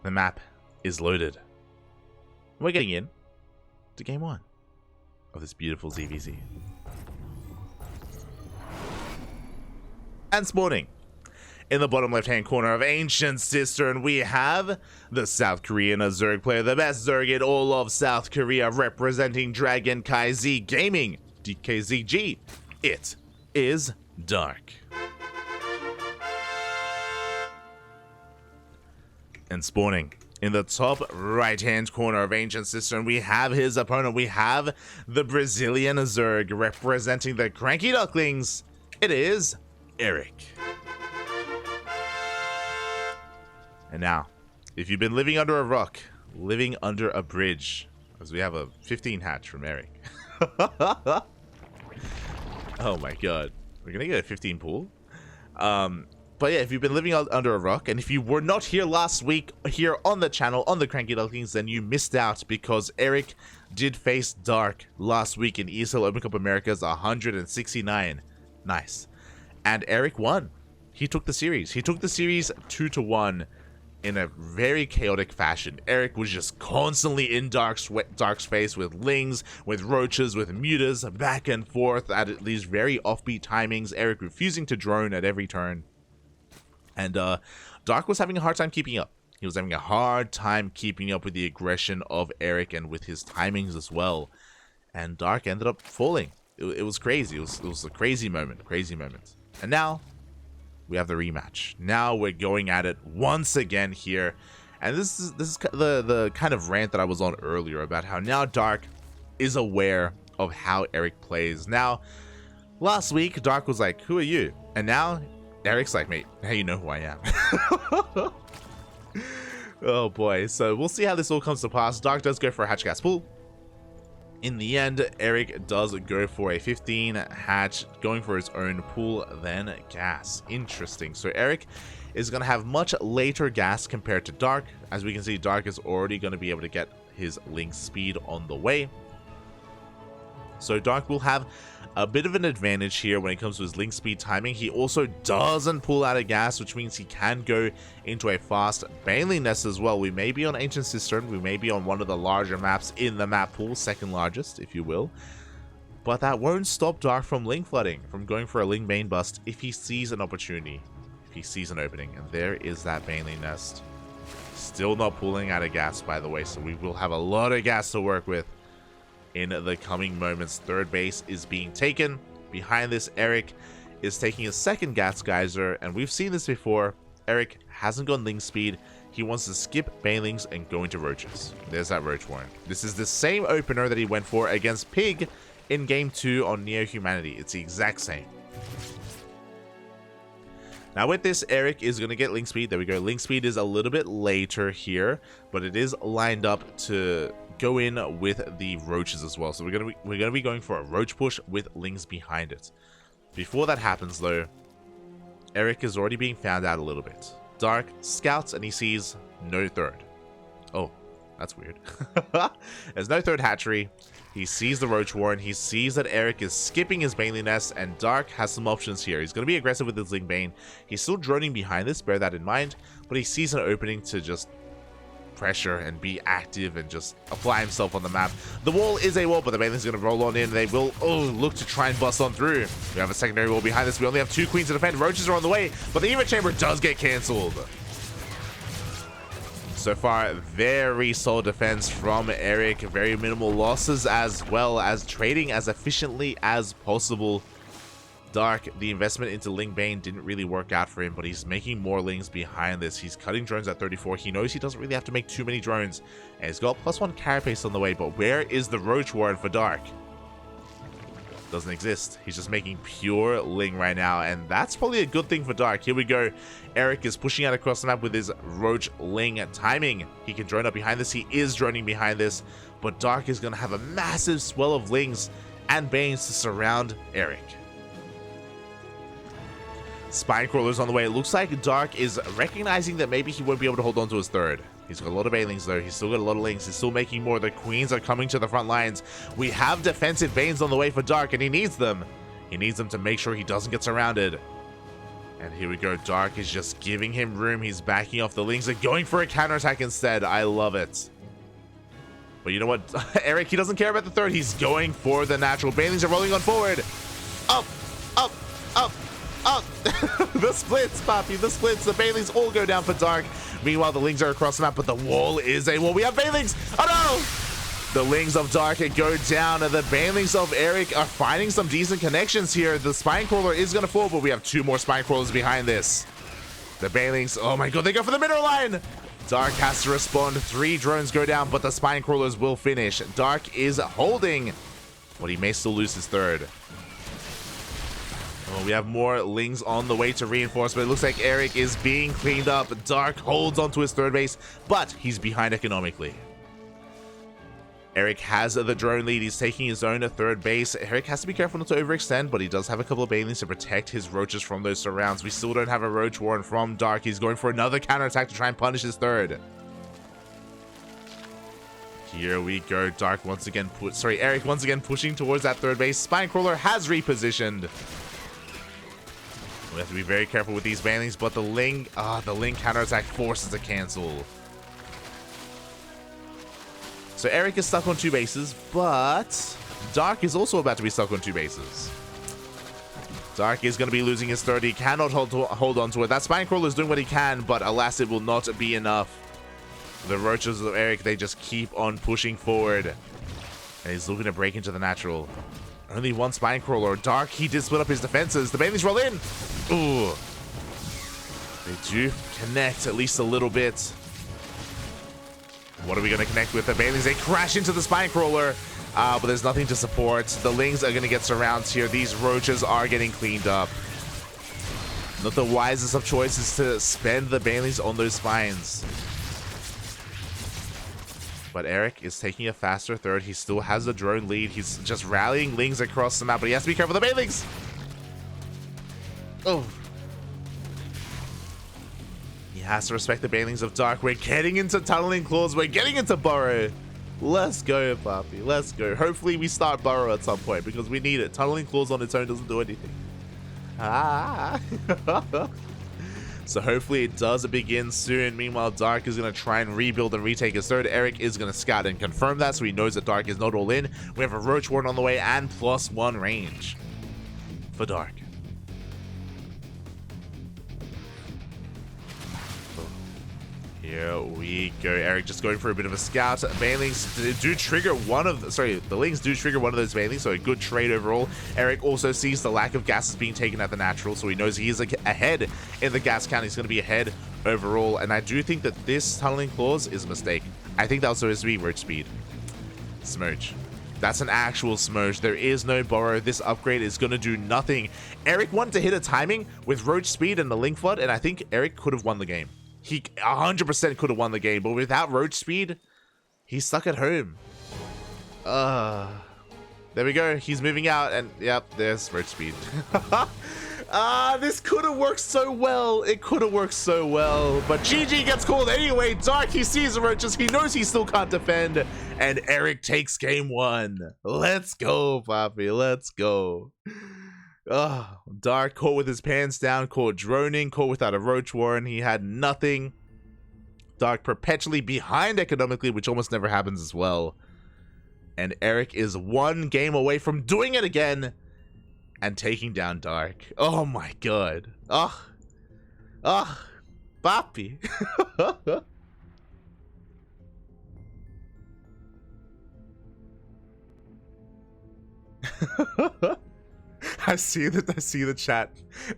The map is loaded. We're getting in to game 1 of this beautiful ZvZ. And spawning in the bottom left-hand corner of Ancient Cistern, we have the South Korean Zerg player, the best Zerg in all of South Korea, representing CranKy Z Gaming, DKZG. It is Dark. And spawning in the top right-hand corner of Ancient Cistern, we have his opponent. We have the Brazilian Zerg representing the CranKy Ducklings. It is Erik. And now, if you've been living under a rock, living under a bridge, as we have a 15 hatch from Erik. Oh my god. We're gonna get a 15 pool. But yeah, if you've been living under a rock, and if you were not here last week, here on the channel, on the CranKy Ducklings, then you missed out, because Erik did face Dark last week in ESL Open Cup Americas 169. Nice. And Erik won. He took the series. He took the series 2-1 in a very chaotic fashion. Erik was just constantly in Dark's face with lings, with roaches, with mutas, back and forth at these very offbeat timings. Erik refusing to drone at every turn. And Dark was having a hard time keeping up. He was having a hard time keeping up with the aggression of Erik and with his timings as well. And Dark ended up falling. It was crazy. It was a crazy moment. And now we have the rematch. Now we're going at it once again here. And this is the kind of rant that I was on earlier about how now Dark is aware of how Erik plays. Now, last week Dark was like, "Who are you?" And now Erik's like, "Mate, how you know who I am?" Oh boy. So we'll see how this all comes to pass. Dark does go for a hatch gas pool. In the end, Erik does go for a 15 hatch, going for his own pool, then gas. Interesting. So Erik is going to have much later gas compared to Dark. As we can see, Dark is already going to be able to get his link speed on the way. So Dark will have a bit of an advantage here when it comes to his link speed timing. He also doesn't pull out of gas, which means he can go into a fast baneling nest as well. We may be on Ancient Cistern, we may be on one of the larger maps in the map pool, second largest if you will, but that won't stop Dark from link flooding, from going for a link bane bust if he sees an opportunity, if he sees an opening. And there is that baneling nest. Still not pulling out of gas, by the way, so we will have a lot of gas to work with in the coming moments. Third base is being taken. Behind this, Erik is taking a second gas geyser, and we've seen this before. Erik hasn't gone link speed. He wants to skip banelings and go into roaches. There's that roach warren. This is the same opener that he went for against Pig in game 2 on Neo Humanity. It's the exact same. Now with this, Erik is going to get link speed. There we go. Link speed is a little bit later here, but it is lined up to go in with the roaches as well. So we're gonna be going for a roach push with lings behind it. Before that happens though, Erik is already being found out a little bit. Dark scouts and he sees no third. Oh, that's weird. There's no third hatchery. He sees the roach warren. He sees that Erik is skipping his baneling nest, and Dark has some options here. He's going to be aggressive with his link bane. He's still droning behind this, bear that in mind, but he sees an opening to just pressure and be active and just apply himself on the map. The wall is a wall, but the baneling's going to roll on in. They will look to try and bust on through. We have a secondary wall behind this. We only have 2 queens to defend. Roaches are on the way, but the Eva chamber does get cancelled. So far, very solid defense from Erik. Very minimal losses, as well as trading as efficiently as possible. Dark, the investment into Link Bane didn't really work out for him, but he's making more lings behind this. He's cutting drones at 34. He knows he doesn't really have to make too many drones, and he's got +1 carapace on the way. But where is the roach warren for Dark? Doesn't exist. He's just making pure ling right now, and that's probably a good thing for Dark. Here we go. Erik is pushing out across the map with his roach ling timing. He can drone up behind this. He is droning behind this, but Dark is going to have a massive swell of lings and banes to surround Erik. Spine crawlers on the way. It looks like Dark is recognizing that maybe he won't be able to hold on to his third. He's got a lot of banelings though. He's still got a lot of lings. He's still making more. The queens are coming to the front lines. We have defensive banes on the way for Dark, and he needs them. He needs them to make sure he doesn't get surrounded. And here we go. Dark is just giving him room. He's backing off. The Lings are going for a counterattack instead. I love it. But you know what? Erik, he doesn't care about the third. He's going for the natural. Banelings are rolling on forward. Up, up, up, up. The splits, Poppy. The splits. The Banelings all go down for Dark. Meanwhile, the Lings are across the map, but the wall is a wall. We have Banelings. Oh, no. The Lings of Dark go down, and the Banelings of Erik are finding some decent connections here. The Spinecrawler is going to fall, but we have 2 more Spinecrawlers behind this. The Banelings, oh my god, they go for the middle line! Dark has to respond. 3 drones go down, but the Spinecrawlers will finish. Dark is holding, but he may still lose his third. Oh, we have more Lings on the way to reinforce, but it looks like Erik is being cleaned up. Dark holds onto his third base, but he's behind economically. Erik has the drone lead. He's taking his own third base. Erik has to be careful not to overextend, but he does have a couple of Banelings to protect his roaches from those surrounds. We still don't have a roach warren from Dark. He's going for another counterattack to try and punish his third. Here we go. Dark once again Erik once again pushing towards that third base. Spinecrawler has repositioned. We have to be very careful with these Banelings, but the Ling counterattack forces a cancel. So Erik is stuck on 2 bases, but Dark is also about to be stuck on 2 bases. Dark is going to be losing his third. He cannot hold on to it. That Spinecrawler is doing what he can, but alas, it will not be enough. The roaches of Erik, they just keep on pushing forward. And he's looking to break into the natural. Only 1 Spinecrawler. Dark, he did split up his defenses. The Banelings roll in. Ooh. They do connect at least a little bit. What are we going to connect with? The Banelings, they crash into the Spinecrawler, but there's nothing to support. The Lings are going to get surrounds here. These roaches are getting cleaned up. Not the wisest of choices to spend the Banelings on those spines. But Erik is taking a faster third. He still has the drone lead. He's just rallying Lings across the map, but he has to be careful of the Banelings. Oh. Has to respect the Banelings of Dark. We're getting into tunneling claws. We're getting into burrow. Let's go, Papi. Let's go. Hopefully we start burrow at some point because we need it. Tunneling claws on its own doesn't do anything. Ah. So hopefully it does begin soon. Meanwhile, Dark is going to try and rebuild and retake his third. Erik is going to scout and confirm that so he knows that Dark is not all in. We have a roach warden on the way and +1 range for Dark. Here we go. Erik just going for a bit of a scout. Banelings do trigger the Lings do trigger one of those Banelings, so a good trade overall. Erik also sees the lack of gases being taken at the natural, so he knows he is ahead in the gas count. He's going to be ahead overall, and I do think that this tunneling clause is a mistake. I think that was supposed to be roach speed. Smurge. That's an actual smurge. There is no borrow. This upgrade is going to do nothing. Erik wanted to hit a timing with roach speed and the Link Flood, and I think Erik could have won the game. He 100% could have won the game, but without roach speed, he's stuck at home. There we go. He's moving out, and yep, there's roach speed. This could have worked so well. It could have worked so well, but GG gets called anyway. Dark, he sees the roaches. He knows he still can't defend, and Erik takes game 1. Let's go, Papi. Let's go. Dark caught with his pants down, caught droning, caught without a roach warren. He had nothing. Dark perpetually behind economically, which almost never happens as well. And Erik is 1 game away from doing it again and taking down Dark. Oh my god. Papi. I see the chat.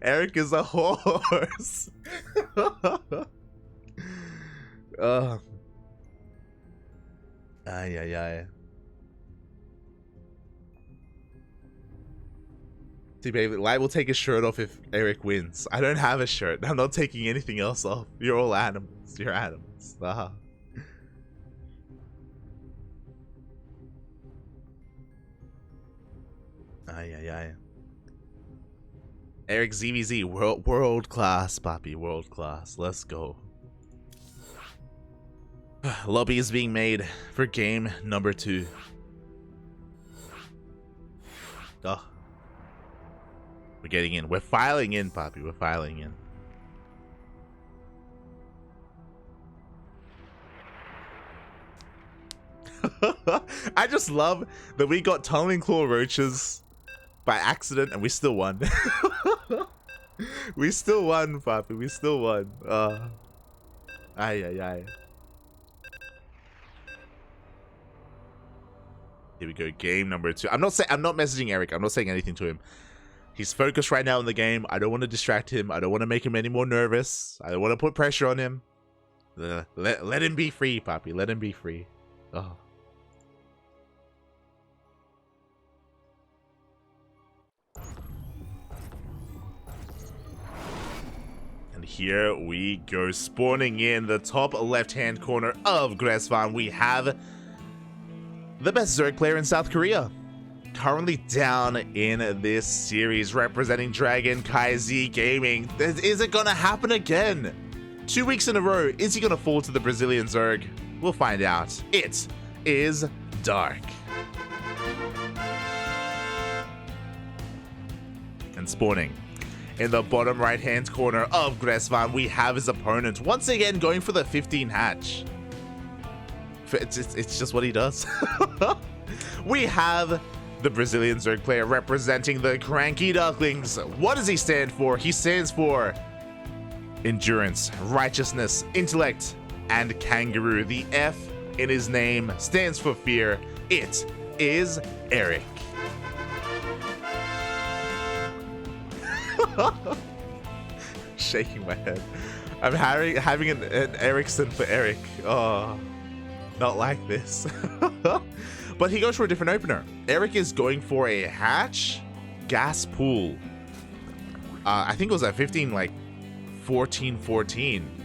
Erik is a horse. Ay. See, baby, Light will take his shirt off if Erik wins. I don't have a shirt. I'm not taking anything else off. You're all animals. You're animals. Ay. Erik ZvZ, world class, Papi, world class. Let's go. Lobby is being made for game number 2. We're getting in. We're filing in, Poppy. We're filing in. I just love that we got tunneling claw roaches by accident and we still won. We still won, Poppy. We still won. Ay. Here we go. Game number 2. I'm not messaging Erik. I'm not saying anything to him. He's focused right now in the game. I don't want to distract him. I don't want to make him any more nervous. I don't want to put pressure on him. Let him be free, Poppy. Let him be free. Oh. And here we go. Spawning in the top left-hand corner of Gresvan, we have the best Zerg player in South Korea. Currently down in this series, representing CranKy Z Gaming. Is it gonna happen again? 2 weeks in a row. Is he gonna fall to the Brazilian Zerg? We'll find out. It is Dark. And spawning in the bottom right-hand corner of Gresvan, we have his opponent once again going for the 15 hatch. It's just what he does. We have the Brazilian Zerg player representing the CranKy Ducklings. What does he stand for? He stands for endurance, righteousness, intellect, and kangaroo. The F in his name stands for fear. It is Erik. Shaking my head. I'm having an Ericsson for Erik. Oh, not like this. But he goes for a different opener. Erik is going for a hatch gas pool. I think it was at 15, like 14.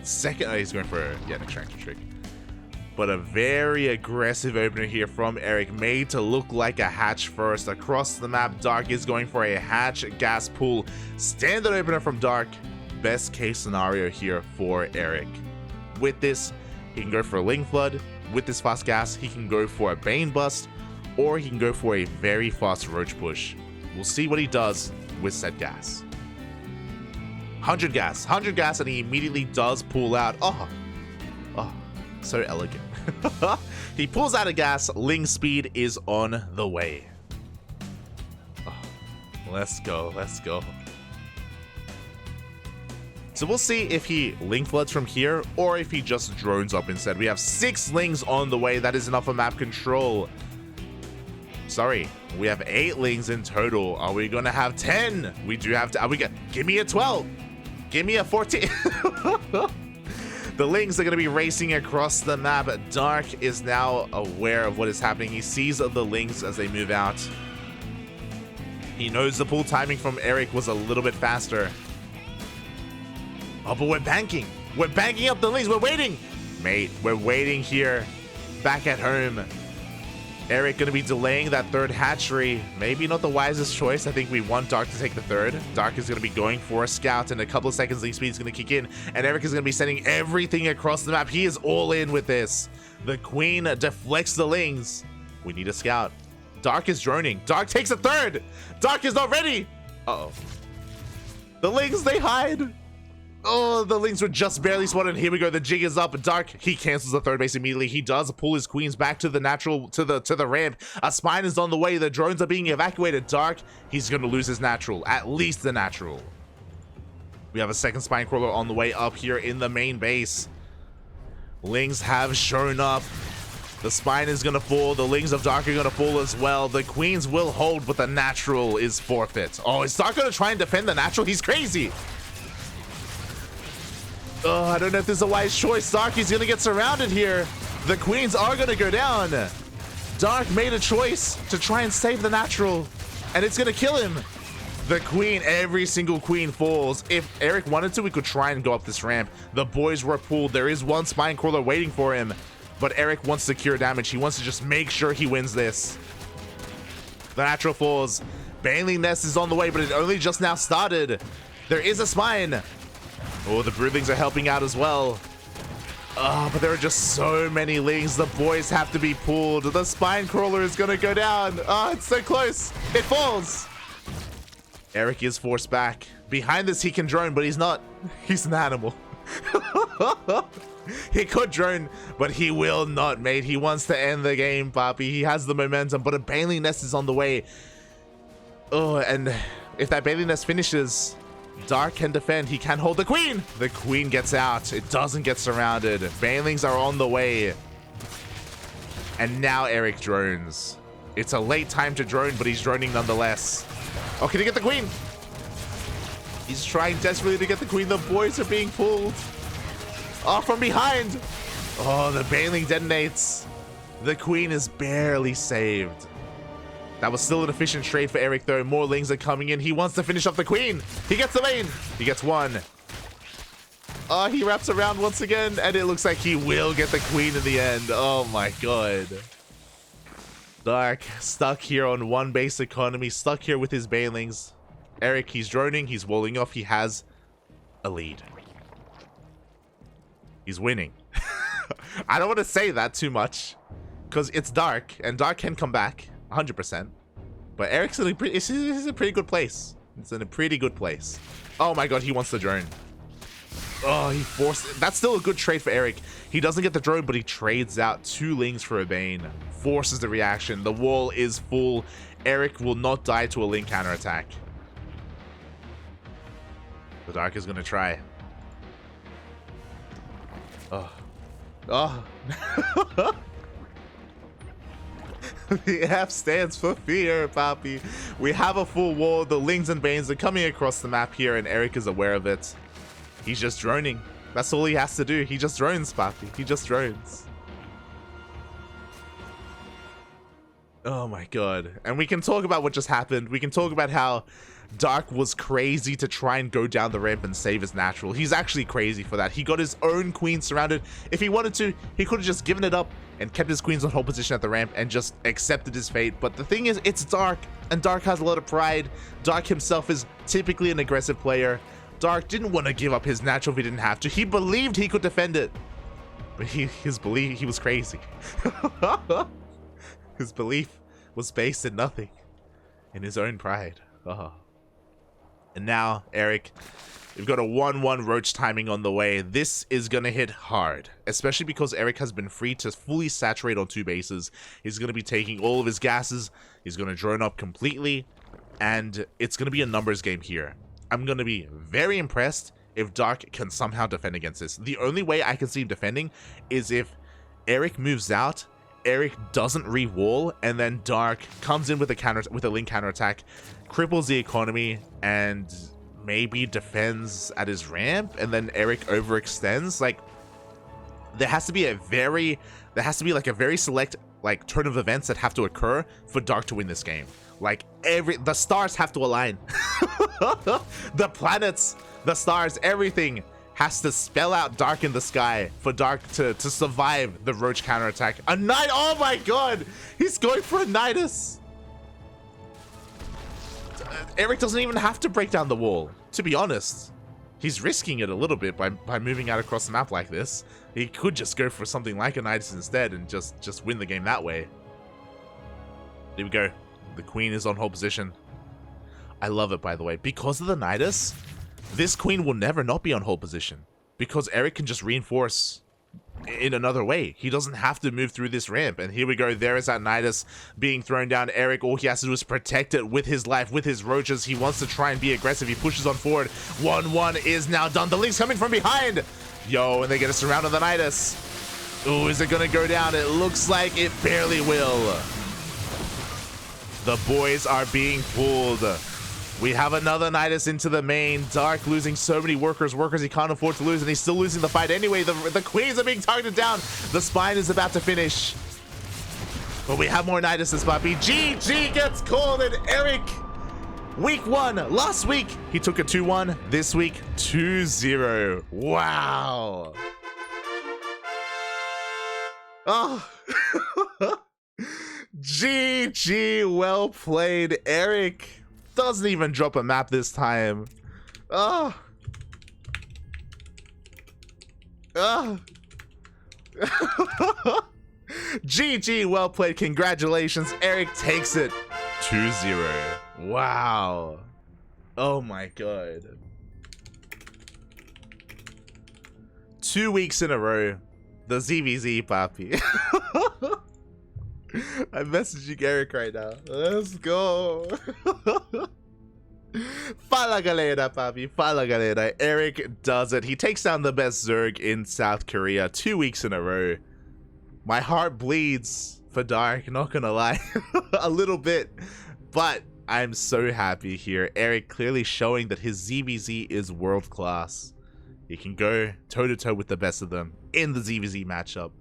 Second, he's going for an extraction trick. But a very aggressive opener here from Erik, made to look like a hatch first. Across the map, Dark is going for a hatch gas pool. Standard opener from Dark. Best case scenario here for Erik. With this, he can go for a Ling Flood. With this fast gas, he can go for a Bane Bust, or he can go for a very fast Roach Push. We'll see what he does with said gas. 100 gas, and he immediately does pull out. Oh, so elegant. He pulls out a gas. Ling speed is on the way. Oh, let's go. So we'll see if he Ling Floods from here or if he just drones up instead. We have 6 Lings on the way. That is enough for map control. Sorry, we have 8 Lings in total. Are we gonna have 10? We do have to. Are we gonna give me a 12? Give me a 14. The Lings are going to be racing across the map. Dark is now aware of what is happening. He sees the Lings as they move out. He knows the pull timing from Erik was a little bit faster. Oh, but we're banking. We're banking up the Lings. We're waiting. Mate, we're waiting here. Back at home. Erik going to be delaying that third hatchery. Maybe not the wisest choice. I think we want Dark to take the third. Dark is going to be going for a scout. In a couple of seconds, Ling speed is going to kick in. And Erik is going to be sending everything across the map. He is all in with this. The Queen deflects the Lings. We need a scout. Dark is droning. Dark takes a third. Dark is not ready. Uh-oh. The Lings, they hide. Oh, the Lings were just barely spotted. Here we go. The jig is up. Dark, he cancels the third base immediately. He does pull his queens back to the natural, to the ramp. A spine is on the way. The drones are being evacuated. Dark, he's going to lose his natural. At least the natural. We have a second spine crawler on the way up here in the main base. Lings have shown up. The spine is going to fall. The Lings of Dark are going to fall as well. The queens will hold, but the natural is forfeit. Oh, is Dark going to try and defend the natural? He's crazy. Oh, I don't know if this is a wise choice. Dark is going to get surrounded here. The queens are going to go down. Dark made a choice to try and save the natural, and it's going to kill him. The queen, every single queen falls. If Erik wanted to, we could try and go up this ramp. The boys were pulled. There is one spine crawler waiting for him, but Erik wants to cure damage. He wants to just make sure he wins this. The natural falls. Baneling Nest is on the way, but it only just now started. There is a spine. Oh, the Broodlings are helping out as well. Oh, but there are just so many Lings. The boys have to be pulled. The spine crawler is going to go down. Oh, it's so close. It falls. Erik is forced back. Behind this, he can drone, but he's not. He's an animal. He could drone, but he will not, mate. He wants to end the game, Papi. He has the momentum, but a Baneling Nest is on the way. Oh, and if that Baneling Nest finishes, Dark can defend. He can hold the Queen. The Queen gets out. It doesn't get surrounded. Banelings are on the way. And now Erik drones. It's a late time to drone, but he's droning nonetheless. Oh, can he get the Queen? He's trying desperately to get the Queen. The boys are being pulled. Oh, from behind. Oh, the Baneling detonates. The Queen is barely saved. That was still an efficient trade for Erik, though. More Lings are coming in. He wants to finish off the Queen. He gets the main. He gets one. Oh, he wraps around once again, and it looks like he will get the Queen in the end. Oh my god. Dark stuck here on one base economy, stuck here with his Banelings. Erik, he's droning, he's walling off, he has a lead. He's winning. I don't want to say that too much, because it's Dark, and Dark can come back, 100%. But Erik's in a pretty good place. It's in a pretty good place. Oh my god, he wants the drone. Oh, he forced it. That's still a good trade for Erik. He doesn't get the drone, but he trades out 2 Lings for a Bane. Forces the reaction. The wall is full. Erik will not die to a Ling counterattack. The Dark is going to try. Oh. Oh. The F stands for fear, Papi. We have a full wall. The Lings and Banes are coming across the map here, and Erik is aware of it. He's just droning. That's all he has to do. He just drones, Papi. He just drones. Oh my god. And we can talk about what just happened. We can talk about how Dark was crazy to try and go down the ramp and save his natural. He's actually crazy for that. He got his own Queen surrounded. If he wanted to, he could have just given it up and kept his Queens on hold position at the ramp and just accepted his fate. But the thing is, it's Dark, and Dark has a lot of pride. Dark himself is typically an aggressive player. Dark didn't want to give up his natural if he didn't have to. He believed he could defend it. But he was crazy. His belief was based in nothing. In his own pride. Oh. And now, Erik, we've got a 1-1 Roach timing on the way. This is going to hit hard. Especially because Erik has been free to fully saturate on 2 bases. He's going to be taking all of his gases. He's going to drone up completely. And it's going to be a numbers game here. I'm going to be very impressed if Dark can somehow defend against this. The only way I can see him defending is if Erik moves out, Erik doesn't re-wall, and then Dark comes in with a Ling counterattack, cripples the economy, and maybe defends at his ramp, and then Erik overextends. Like, there has to be like a very select like turn of events that have to occur for Dark to win this game. Like, the stars have to align. The planets, the stars, everything has to spell out Dark in the sky for Dark to survive the Roach counterattack. A Knight! Oh my god! He's going for a Nidus! Erik doesn't even have to break down the wall, to be honest. He's risking it a little bit by moving out across the map like this. He could just go for something like a Nidus instead and just win the game that way. There we go. The Queen is on hold position. I love it, by the way. Because of the Nidus, this Queen will never not be on hold position. Because Erik can just reinforce in another way. He doesn't have to move through this ramp. And here we go. There is that Nidus being thrown down. Erik, all he has to do is protect it with his life, with his roaches. He wants to try and be aggressive. He pushes on forward. 1-1 is now done. The Link's coming from behind. Yo, and they get a surround on the Nidus. Ooh, is it going to go down? It looks like it barely will. The boys are being pulled. We have another Nidus into the main. Dark losing so many workers he can't afford to lose, and he's still losing the fight anyway. The Queens are being targeted down. The Spine is about to finish. But we have more Niduses, Papi. GG gets called, and Erik, week 1, last week, he took a 2-1. This week, 2-0. Wow. Oh. GG, well played. Erik doesn't even drop a map this time. Oh. Oh. GG, well played. Congratulations. Erik takes it 2-0. Wow. Oh my god. 2 weeks in a row. The ZvZ, papi. I'm messaging Erik right now. Let's go. Fala galera, papi. Fala galera. Erik does it. He takes down the best Zerg in South Korea 2 weeks in a row. My heart bleeds for Dark, not gonna lie. A little bit. But I'm so happy here. Erik clearly showing that his ZvZ is world class. He can go toe-to-toe with the best of them in the ZvZ matchup.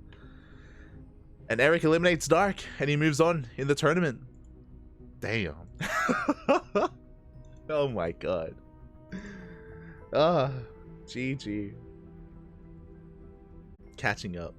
And Erik eliminates Dark, and he moves on in the tournament. Damn. Oh my god. Ah, GG. Catching up.